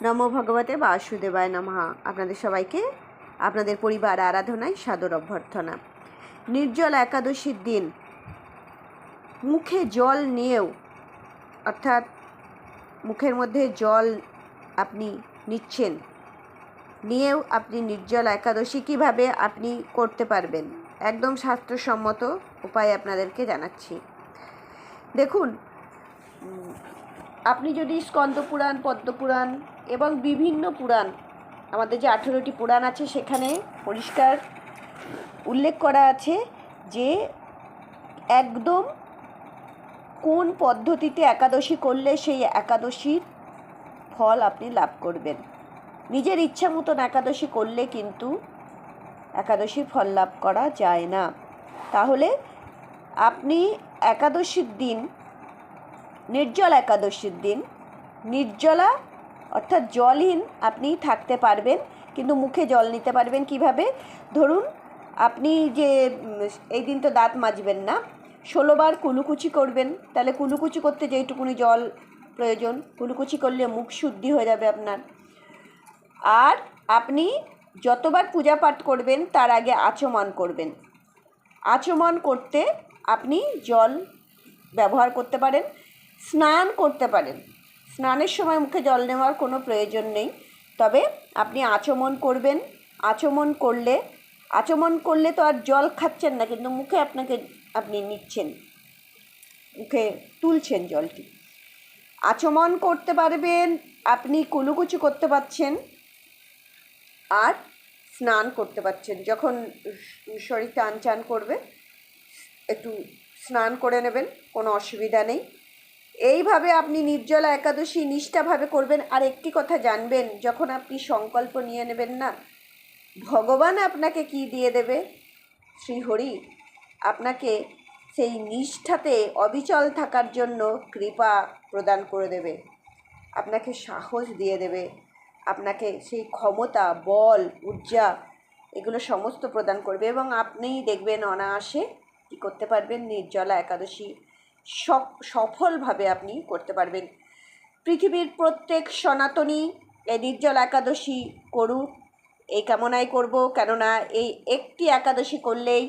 নমো ভগবতে বাসুদেবায় নমঃ। আপনাদের সবাইকে আপনাদের পরিবার আরাধনায় সাদর অভ্যর্থনা। নির্জল একাদশীর দিন মুখে জল নিয়েও, অর্থাৎ মুখের মধ্যে জল আপনি নিচ্ছেন, নিয়েও আপনি নির্জল একাদশী কীভাবে আপনি করতে পারবেন, একদম শাস্ত্রসম্মত উপায় আপনাদেরকে জানাচ্ছি। দেখুন, আপনি যদি স্কন্দ পুরাণ, পদ্মপুরাণ এবং বিভিন্ন পুরাণ, আমাদের যে 18টি পুরাণ আছে, সেখানে পরিষ্কার উল্লেখ করা আছে যে একদম কোন পদ্ধতিতে একাদশী করলে সেই একাদশীর ফল আপনি লাভ করবেন। নিজের ইচ্ছা মতন একাদশী করলে কিন্তু একাদশীর ফল লাভ করা যায় না। তাহলে আপনি একাদশীর দিন, নির্জল একাদশীর দিন, নির্জলা অর্থাৎ জলহীন আপনি থাকতে পারবেন, কিন্তু মুখে জল নিতে পারবেন কিভাবে? ধরুন, আপনি যে এই দিন তো দাঁত মাজবেন না, 16 বার কুলুকুচি করবেন। তাহলে কুলুকুচি করতে যেইটুকুনি জল প্রয়োজন, কুলুকুচি করলে মুখ শুদ্ধি হয়ে যাবে আপনার। আর আপনি যতবার পূজা পাঠ করবেন তার আগে আচমন করবেন। আচমন করতে আপনি জল ব্যবহার করতে পারেন, স্নান করতে পারেন। স্নানের সময় মুখে জল নেওয়ার কোনো প্রয়োজন নেই, তবে আপনি আচমন করবেন। আচমন করলে তো আর জল খাচ্ছেন না, কিন্তু মুখে আপনি নিচ্ছেন, মুখে তুলছেন জলটি। আচমন করতে পারবেন, আপনি কুলুকুচি করতে পারছেন, আর স্নান করতে পারছেন। যখন শরীর টান চান করবে একটু স্নান করে নেবেন, কোনো অসুবিধা নেই। এইভাবে আপনি নির্জলা একাদশী নিষ্ঠাভাবে করবেন। আর একটি কথা জানবেন, যখন আপনি সংকল্প নিয়ে নেবেন না, ভগবান আপনাকে কি দিয়ে দেবে? শ্রীহরি আপনাকে সেই নিষ্ঠাতে অবিচল থাকার জন্য কৃপা প্রদান করে দেবে, আপনাকে সাহস দিয়ে দেবে, আপনাকে সেই ক্ষমতা, বল, ঊর্জা এগুলো সমস্ত প্রদান করবে, এবং আপনি দেখবেন অনায়াসে কী করতে পারবেন, নির্জলা একাদশী সফলভাবে আপনি করতে পারবেন। পৃথিবীর প্রত্যেক সনাতনী এই নির্জলা একাদশী করুক, এই কামনাই করব। কেননা এই একটি একাদশী করলেই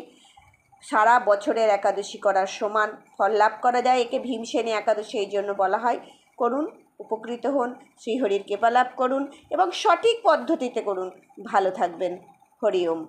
সারা বছরের একাদশী করার সমান ফল লাভ করা যায়। একে ভীমসেনী একাদশী এই জন্য বলা হয়। করুন, উপকৃত হন, শ্রীহরির কৃপা লাভ করুন এবং সঠিক পদ্ধতিতে করুন। ভালো থাকবেন। হরি ওম।